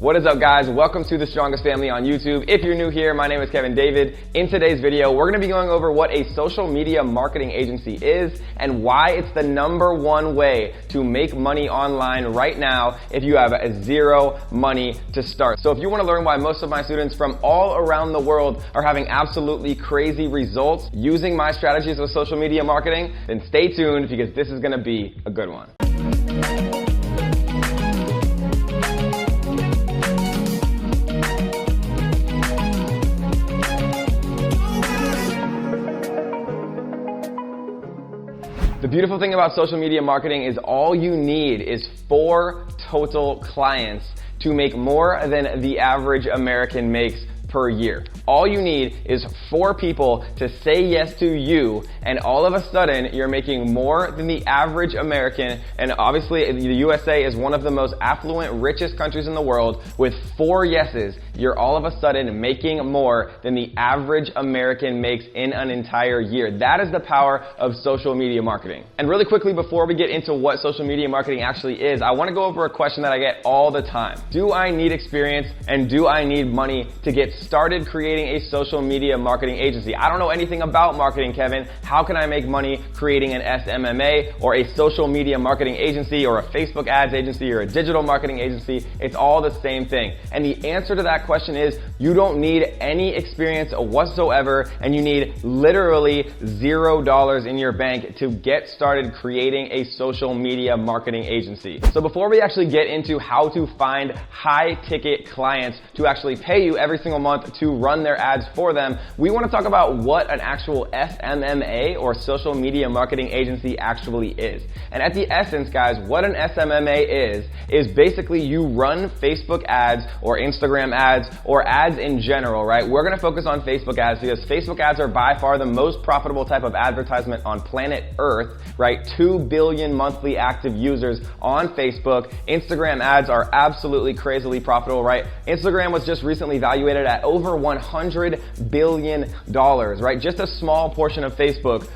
What is up, guys? Welcome to the Strongest Family on YouTube. If you're new here, my name is Kevin David. In today's video, we're going to be going over what a social media marketing agency is and why it's the #1 way to make money online right now if you have zero money to start. So if you want to learn why most of my students from all around the world are having absolutely crazy results using my strategies with social media marketing, then stay tuned because this is going to be a good one. The beautiful thing about social media marketing is all you need is 4 total clients to make more than the average American makes per year. All you need is 4 people to say yes to you, and all of a sudden you're making more than the average American. And obviously the USA is one of the most affluent, richest countries in the world. With 4 yeses, you're all of a sudden making more than the average American makes in an entire year. That is the power of social media marketing. And really quickly, before we get into what social media marketing actually is, I want to go over a question that I get all the time. Do I need experience and do I need money to get started creating a social media marketing agency? I don't know anything about marketing, Kevin. How can I make money creating an SMMA or a social media marketing agency or a Facebook ads agency or a digital marketing agency? It's all the same thing. And the answer to that question is you don't need any experience whatsoever, and you need literally $0 in your bank to get started creating a social media marketing agency. So before we actually get into how to find high ticket clients to actually pay you every single month to run their ads for them, we want to talk about what an actual SMMA or social media marketing agency actually is. And at the essence, guys, what an SMMA is basically you run Facebook ads or Instagram ads or ads in general, right? We're going to focus on Facebook ads because Facebook ads are by far the most profitable type of advertisement on planet Earth, right? 2 billion monthly active users on Facebook. Instagram ads are absolutely crazily profitable, right? Instagram was just recently evaluated at over $100 billion, right? Just a small portion of Facebook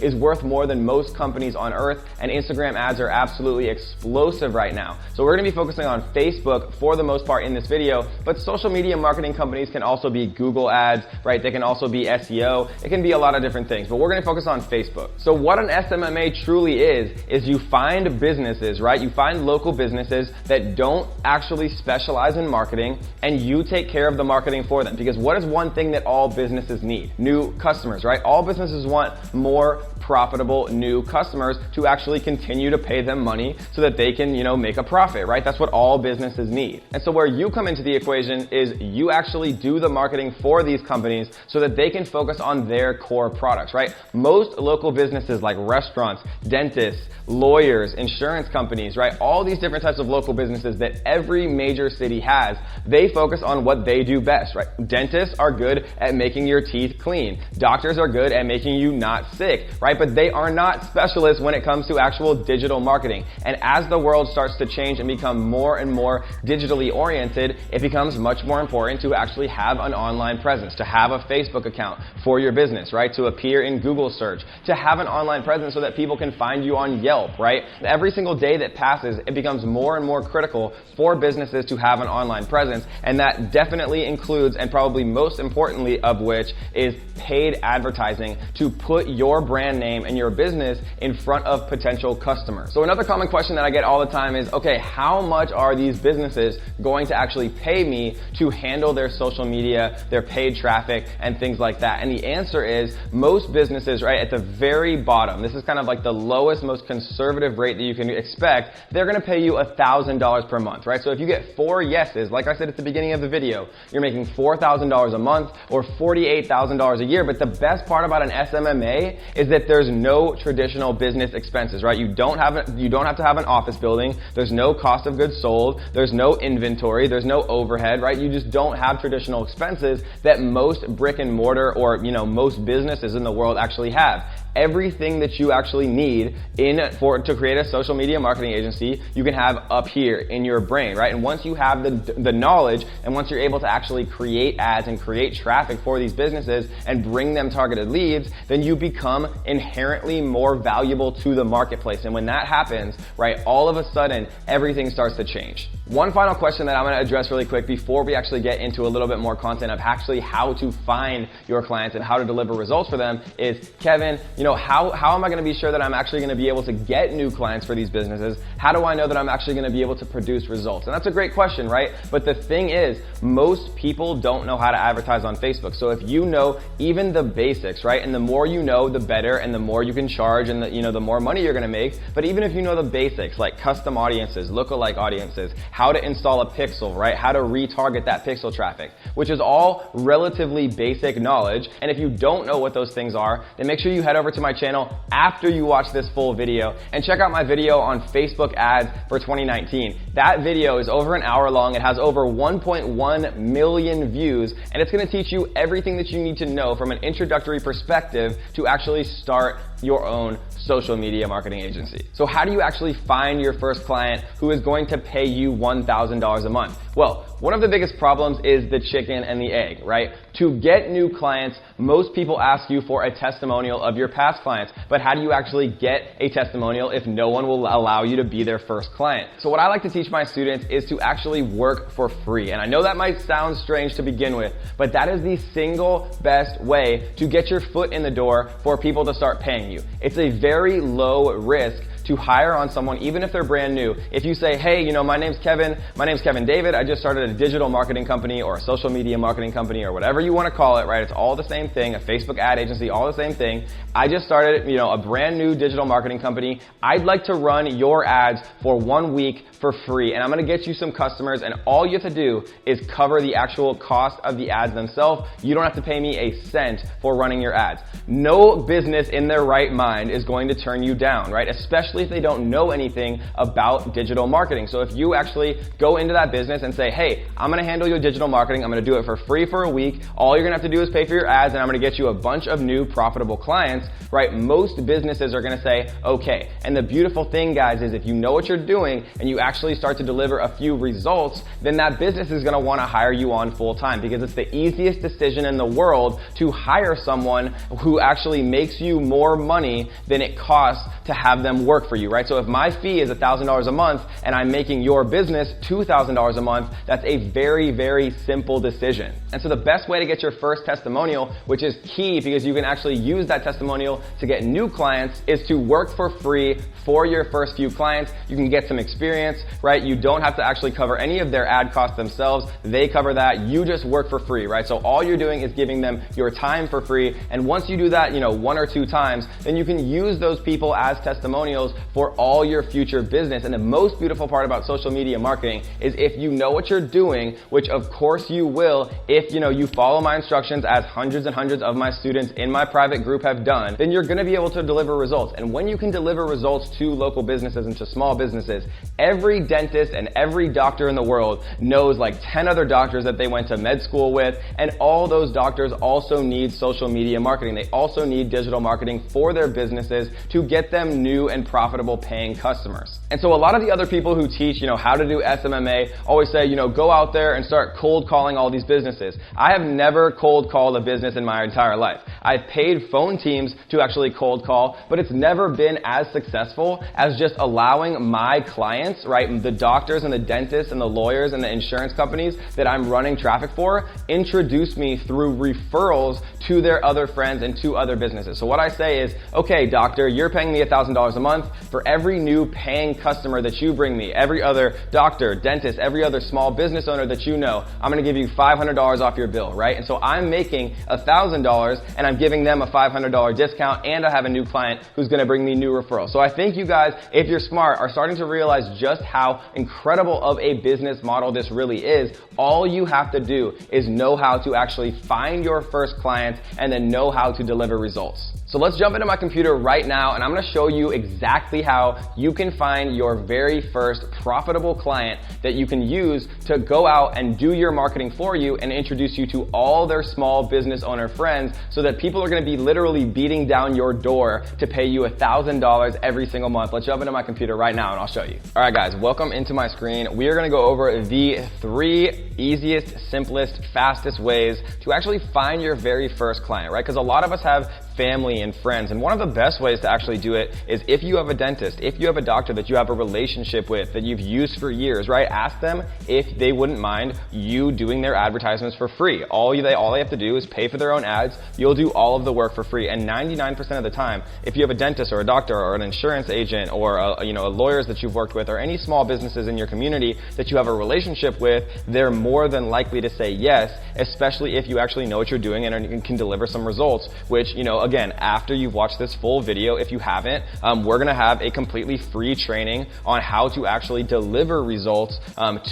is worth more than most companies on earth, and Instagram ads are absolutely explosive right now. So we're going to be focusing on Facebook for the most part in this video, but social media marketing companies can also be Google ads, right? They can also be SEO. It can be a lot of different things, but we're going to focus on Facebook. So what an SMMA truly is you find businesses, right? You find local businesses that don't actually specialize in marketing, and you take care of the marketing for them. Because what is one thing that all businesses need? New customers, right? All businesses want more profitable new customers to actually continue to pay them money so that they can, make a profit, right? That's what all businesses need. And so where you come into the equation is you actually do the marketing for these companies so that they can focus on their core products, right? Most local businesses like restaurants, dentists, lawyers, insurance companies, right? All these different types of local businesses that every major city has, they focus on what they do best, right? Dentists are good at making your teeth clean. Doctors are good at making you not sick, right? But they are not specialists when it comes to actual digital marketing. And as the world starts to change and become more and more digitally oriented, it becomes much more important to actually have an online presence, to have a Facebook account for your business, right? To appear in Google search, to have an online presence so that people can find you on Yelp, right? Every single day that passes, it becomes more and more critical for businesses to have an online presence. And that definitely includes, and probably most importantly of which, is paid advertising to put your brand name and your business in front of potential customers. So another common question that I get all the time is, okay, how much are these businesses going to actually pay me to handle their social media, their paid traffic, and things like that? And the answer is most businesses, right, at the very bottom, this is kind of like the lowest, most conservative rate that you can expect, they're going to pay you $1,000 per month, right? So if you get 4 yeses, like I said at the beginning of the video, you're making $4,000 a month or $48,000 a year. But the best part about an SMMA is that there's no traditional business expenses, right? You don't have to have an office building. There's no cost of goods sold. There's no inventory. There's no overhead, right? You just don't have traditional expenses that most brick and mortar or, most businesses in the world actually have. Everything that you actually need to create a social media marketing agency, you can have up here in your brain, right? And once you have the knowledge, and once you're able to actually create ads and create traffic for these businesses and bring them targeted leads, then you become inherently more valuable to the marketplace. And when that happens, right, all of a sudden, everything starts to change. One final question that I'm going to address really quick before we actually get into a little bit more content of actually how to find your clients and how to deliver results for them is, Kevin, how am I going to be sure that I'm actually going to be able to get new clients for these businesses? How do I know that I'm actually going to be able to produce results? And that's a great question, right? But the thing is, most people don't know how to advertise on Facebook. So if you know even the basics, right? And the more you know, the better, and the more you can charge, and the more money you're going to make. But even if you know the basics, like custom audiences, lookalike audiences, how to install a pixel, right? How to retarget that pixel traffic, which is all relatively basic knowledge. And if you don't know what those things are, then make sure you head over to my channel after you watch this full video and check out my video on Facebook ads for 2019. That video is over an hour long. It has over 1.1 million views, and it's going to teach you everything that you need to know from an introductory perspective to actually start your own social media marketing agency. So how do you actually find your first client who is going to pay you $1,000 a month? Well, one of the biggest problems is the chicken and the egg, right? To get new clients, most people ask you for a testimonial of your past clients. But how do you actually get a testimonial if no one will allow you to be their first client? So what I like to teach my students is to actually work for free. And I know that might sound strange to begin with, but that is the single best way to get your foot in the door for people to start paying you. It's a very low risk to hire on someone, even if they're brand new. If you say, hey, my name's Kevin David, I just started a digital marketing company or a social media marketing company or whatever you want to call it, right? It's all the same thing, a Facebook ad agency, all the same thing. I just started, a brand new digital marketing company. I'd like to run your ads for 1 week for free, and I'm going to get you some customers, and all you have to do is cover the actual cost of the ads themselves. You don't have to pay me a cent for running your ads. No business in their right mind is going to turn you down, right? Especially if they don't know anything about digital marketing. So if you actually go into that business and say, hey, I'm going to handle your digital marketing, I'm going to do it for free for a week, all you're going to have to do is pay for your ads, and I'm going to get you a bunch of new profitable clients, right? Most businesses are going to say, okay. And the beautiful thing, guys, is if you know what you're doing and you actually start to deliver a few results, then that business is going to want to hire you on full time, because it's the easiest decision in the world to hire someone who actually makes you more money than it costs to have them work for you, right? So if my fee is $1,000 a month and I'm making your business $2,000 a month, that's a very, very simple decision. And so the best way to get your first testimonial, which is key because you can actually use that testimonial to get new clients, is to work for free for your first few clients. You can get some experience, right? You don't have to actually cover any of their ad costs themselves. They cover that. You just work for free, right? So all you're doing is giving them your time for free. And once you do that, 1 or 2 times, then you can use those people as testimonials for all your future business. And the most beautiful part about social media marketing is if you know what you're doing, which of course you will, if you follow my instructions as hundreds and hundreds of my students in my private group have done, then you're going to be able to deliver results. And when you can deliver results to local businesses and to small businesses, every dentist and every doctor in the world knows like 10 other doctors that they went to med school with, and all those doctors also need social media marketing. They also need digital marketing for their businesses to get them new and profitable paying customers. And so a lot of the other people who teach, how to do SMMA always say, go out there and start cold calling all these businesses. I have never cold called a business in my entire life. I've paid phone teams to actually cold call, but it's never been as successful as just allowing my clients, right, the doctors and the dentists and the lawyers and the insurance companies that I'm running traffic for, introduce me through referrals to their other friends and to other businesses. So what I say is, okay, doctor, you're paying me $1,000 a month. For every new paying customer that you bring me, every other doctor, dentist, every other small business owner that you know, I'm going to give you $500 off your bill, right? And so I'm making $1,000 and I'm giving them a $500 discount, and I have a new client who's going to bring me new referrals. So I think you guys, if you're smart, are starting to realize just how incredible of a business model this really is. All you have to do is know how to actually find your first clients and then know how to deliver results. So let's jump into my computer right now, and I'm going to show you exactly how you can find your very first profitable client that you can use to go out and do your marketing for you and introduce you to all their small business owner friends, so that people are going to be literally beating down your door to pay you $1,000 every single month. Let's jump into my computer right now and I'll show you. All right, guys, welcome into my screen. We are going to go over the 3 easiest, simplest, fastest ways to actually find your very first client, right? Because a lot of us have family and friends. And one of the best ways to actually do it is if you have a dentist, if you have a doctor that you have a relationship with, that you've used for years, right? Ask them if they wouldn't mind you doing their advertisements for free. All they have to do is pay for their own ads. You'll do all of the work for free. And 99% of the time, if you have a dentist or a doctor or an insurance agent or a lawyers that you've worked with or any small businesses in your community that you have a relationship with, they're more than likely to say yes, especially if you actually know what you're doing and can deliver some results, which, again, after you've watched this full video, if you haven't, we're gonna have a completely free training on how to actually deliver results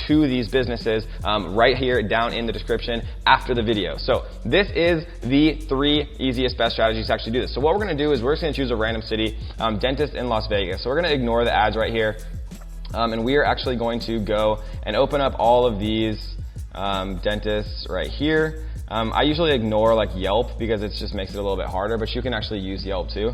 to these businesses right here down in the description after the video. So this is the 3 easiest, best strategies to actually do this. So what we're gonna do is we're just gonna choose a random city, dentist in Las Vegas. So we're gonna ignore the ads right here. And we are actually going to go and open up all of these dentists right here. I usually ignore like Yelp because it just makes it a little bit harder, but you can actually use Yelp too.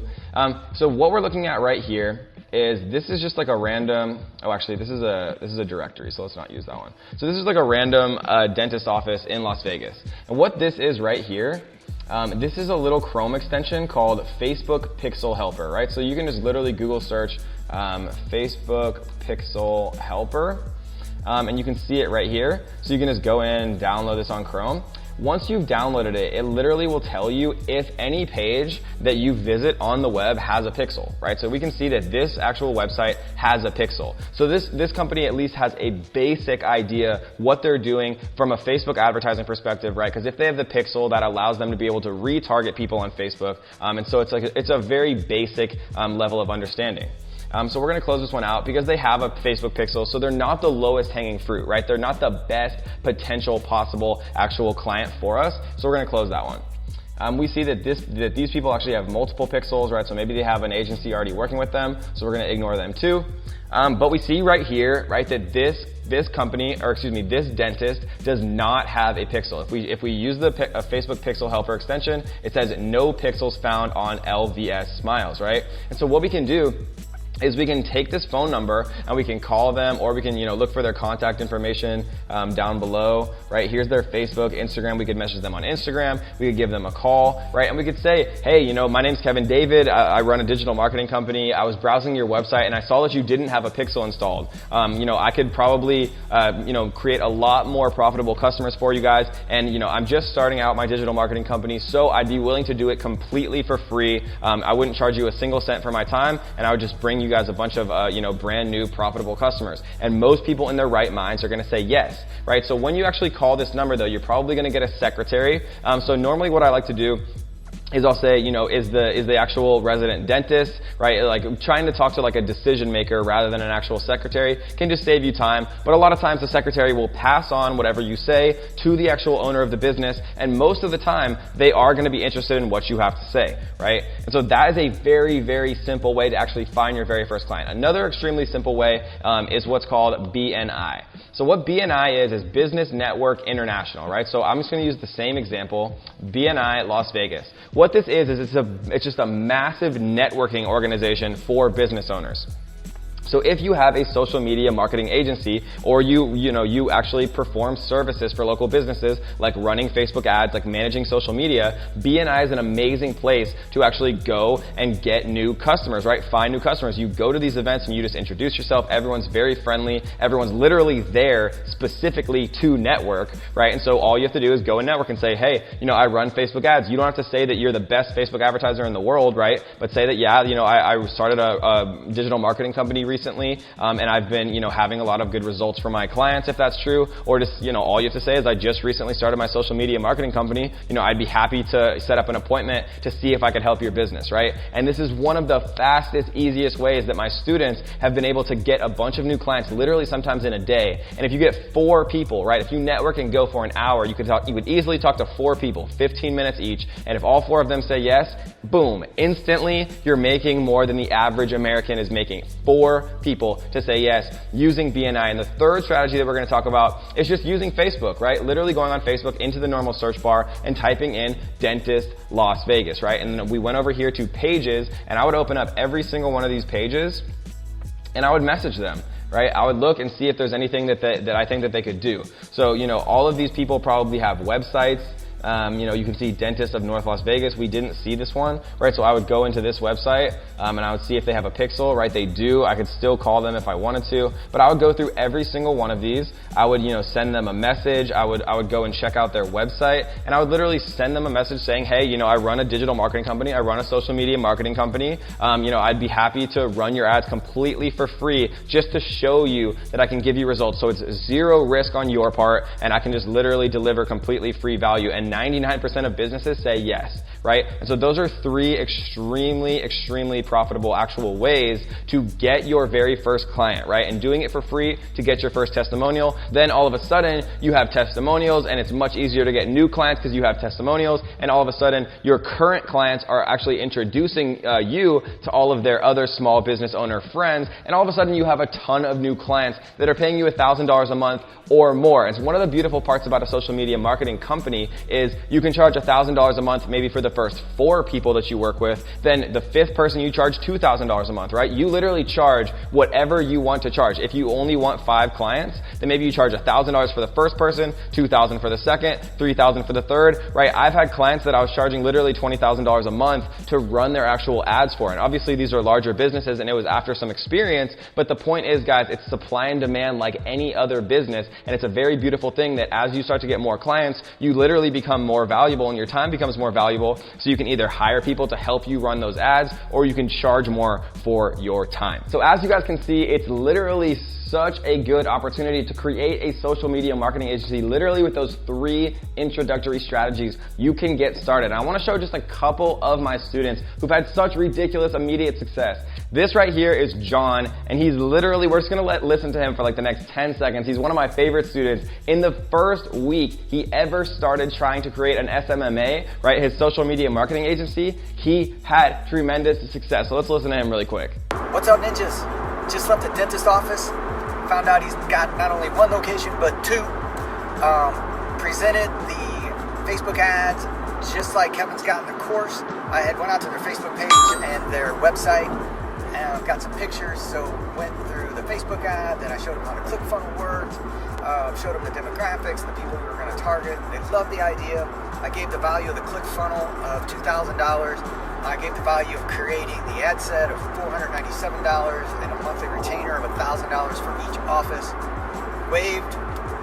So what we're looking at right here is this is just like a random, actually this is a directory, so let's not use that one. So this is like a random dentist office in Las Vegas. And what this is right here, this is a little Chrome extension called Facebook Pixel Helper, right? So you can just literally Google search Facebook Pixel Helper, and you can see it right here. So you can just go in and download this on Chrome. Once you've downloaded it, it literally will tell you if any page that you visit on the web has a pixel, right? So we can see that this actual website has a pixel. So this company at least has a basic idea what they're doing from a Facebook advertising perspective, right? Because if they have the pixel, that allows them to be able to retarget people on Facebook. And so it's a very basic level of understanding. So we're gonna close this one out because they have a Facebook pixel, so they're not the lowest hanging fruit, right? They're not the best potential possible actual client for us, so we're gonna close that one. We see that these people actually have multiple pixels, right? So maybe they have an agency already working with them, so we're gonna ignore them too. But we see right here, right, that this company, or excuse me, this dentist does not have a pixel. If we use the Facebook Pixel Helper extension, it says no pixels found on LVS Smiles, right? And so what we can do is we can take this phone number and we can call them, or we can look for their contact information down below, right? Here's their Facebook, Instagram. We could message them on Instagram. We could give them a call, right? And we could say, hey, my name's Kevin David. I run a digital marketing company. I was browsing your website and I saw that you didn't have a pixel installed. I could probably create a lot more profitable customers for you guys. And I'm just starting out my digital marketing company, so I'd be willing to do it completely for free. I wouldn't charge you a single cent for my time, and I would just bring you guys a bunch of brand new profitable customers. And most people in their right minds are going to say yes, right? So when you actually call this number though, you're probably going to get a secretary. So normally what I like to do is I'll say, is the actual resident dentist, right? Like trying to talk to like a decision maker rather than an actual secretary can just save you time. But a lot of times the secretary will pass on whatever you say to the actual owner of the business. And most of the time they are going to be interested in what you have to say, right? And so that is a very, very simple way to actually find your very first client. Another extremely simple way is what's called BNI. So what BNI is Business Network International, right? So I'm just going to use the same example, BNI Las Vegas. What this is it's just a massive networking organization for business owners. So if you have a social media marketing agency, or you actually perform services for local businesses like running Facebook ads, like managing social media, BNI is an amazing place to actually go and get new customers, right? Find new customers. You go to these events and you just introduce yourself. Everyone's very friendly. Everyone's literally there specifically to network, right? And so all you have to do is go and network and say, hey, I run Facebook ads. You don't have to say that you're the best Facebook advertiser in the world, right? But say that, yeah, I started a digital marketing company recently, and I've been, having a lot of good results for my clients, if that's true. Or just, all you have to say is, I just recently started my social media marketing company. I'd be happy to set up an appointment to see if I could help your business, right? And this is one of the fastest, easiest ways that my students have been able to get a bunch of new clients, literally sometimes in a day. And if you get 4 people, right? If you network and go for an hour, you could easily talk to 4 people, 15 minutes each. And if all 4 of them say yes, boom, instantly you're making more than the average American is making. 4 people to say yes using BNI. And the third strategy that we're going to talk about is just using Facebook, right? Literally going on Facebook into the normal search bar and typing in dentist Las Vegas, right? And then we went over here to pages, and I would open up every single one of these pages and I would message them. Right? I would look and see if there's anything that I think that they could do. So, all of these people probably have websites. You can see Dentist of North Las Vegas. We didn't see this one, right? So I would go into this website and I would see if they have a pixel, right? They do. I could still call them if I wanted to, but I would go through every single one of these. I would, send them a message. I would go and check out their website, and I would literally send them a message saying, hey, I run a digital marketing company. I run a social media marketing company. I'd be happy to run your ads completely for free just to show you that I can give you results. So it's zero risk on your part, and I can just literally deliver completely free value. And 99% of businesses say yes, right? And so those are 3 extremely profitable actual ways to get your very first client, right? And doing it for free to get your first testimonial. Then all of a sudden you have testimonials, and it's much easier to get new clients because you have testimonials. And all of a sudden your current clients are actually introducing you to all of their other small business owner friends. And all of a sudden you have a ton of new clients that are paying you $1,000 a month or more. And so one of the beautiful parts about a social media marketing company is you can charge $1,000 a month maybe for the first 4 people that you work with. Then the 5th person you charge $2,000 a month, right? You literally charge whatever you want to charge. If you only want 5 clients, then maybe you charge $1,000 for the first person, $2,000 for the second, $3,000 for the third, right? I've had clients that I was charging literally $20,000 a month to run their actual ads for. And obviously these are larger businesses, and it was after some experience. But the point is, guys, it's supply and demand like any other business. And it's a very beautiful thing that as you start to get more clients, you literally become more valuable and your time becomes more valuable. So you can either hire people to help you run those ads, or you can charge more for your time. So as you guys can see, it's literally such a good opportunity to create a social media marketing agency. Literally with those 3 introductory strategies, you can get started. And I want to show just a couple of my students who've had such ridiculous immediate success. This right here is John, and he's literally, we're just gonna listen to him for like the next 10 seconds. He's one of my favorite students. In the first week he ever started trying to create an SMMA, right, his social media marketing agency, he had tremendous success. So let's listen to him really quick. What's up, ninjas? Just left the dentist office. Found out he's got not only 1 location, but 2. Presented the Facebook ads just like Kevin's got in the course. I had went out to their Facebook page and their website and got some pictures. So went through the Facebook ad, then I showed them how the ClickFunnels worked, showed them the demographics, the people we were going to target. They loved the idea. I gave the value of the ClickFunnels of $2,000. I gave the value of creating the ad set of $497 and a monthly retainer of $1,000 for each office. Waived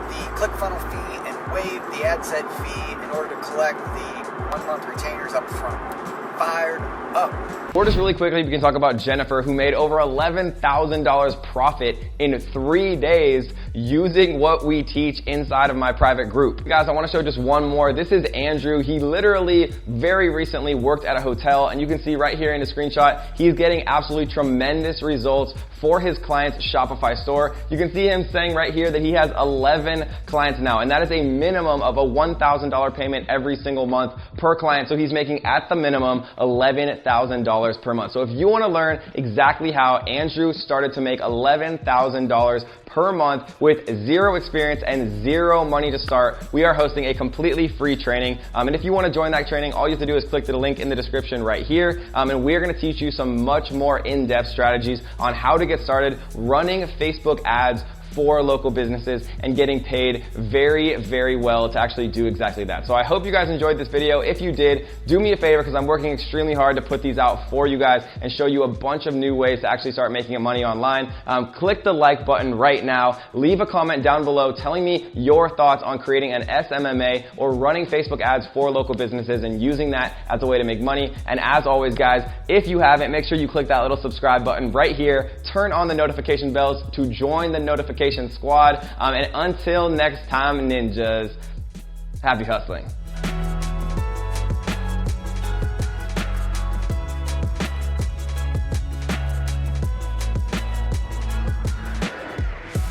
the ClickFunnels fee and waived the ad set fee in order to collect the 1-month retainers up front. Fired up. Or just really quickly, we can talk about Jennifer, who made over $11,000 profit in 3 days using what we teach inside of my private group. Guys, I want to show just one more. This is Andrew. He literally very recently worked at a hotel, and you can see right here in the screenshot, he's getting absolutely tremendous results for his clients' Shopify store. You can see him saying right here that he has 11 clients now, and that is a minimum of a $1,000 payment every single month per client. So he's making at the minimum $11,000 per month. So if you want to learn exactly how Andrew started to make $11,000 per month with 0 experience and 0 money to start, we are hosting a completely free training. And if you want to join that training, all you have to do is click the link in the description right here. And we're going to teach you some much more in-depth strategies on how to get started running Facebook ads for local businesses and getting paid very, very well to actually do exactly that. So I hope you guys enjoyed this video. If you did, do me a favor, because I'm working extremely hard to put these out for you guys and show you a bunch of new ways to actually start making money online. Click the like button right now. Leave a comment down below telling me your thoughts on creating an SMMA or running Facebook ads for local businesses and using that as a way to make money. And as always, guys, if you haven't, make sure you click that little subscribe button right here. Turn on the notification bells to join the notification squad. And until next time, ninjas, happy hustling.